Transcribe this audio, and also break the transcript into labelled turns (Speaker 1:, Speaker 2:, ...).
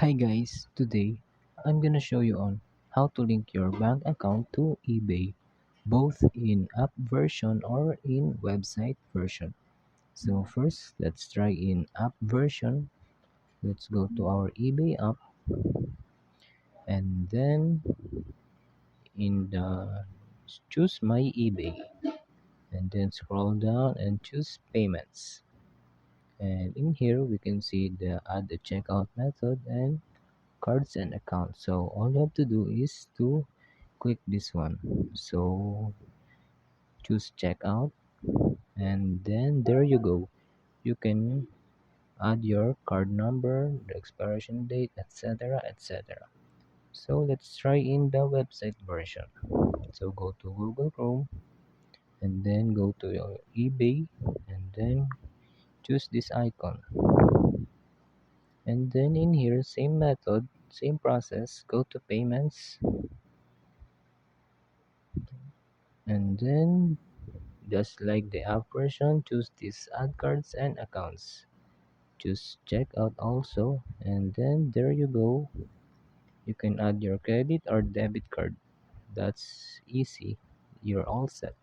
Speaker 1: Hi guys, today I'm gonna show you on how to link your bank account to eBay, both in app version or in website version. So first, let's try in app version. Let's go to our eBay app and then in the choose my eBay and then scroll down and choose payments. And in here we can see the add the checkout method and cards and accounts. So all you have to do is to click this one. So choose checkout and then there you go. You can add your card number, the expiration date, etc. etc. So let's try in the website version. So go to Google Chrome and then go to your eBay and then choose this icon. And then in here, same method, same process, go to payments and then just like the app version, choose this add cards and accounts. Choose checkout also and then there you go. You can add your credit or debit card. That's easy. You're all set.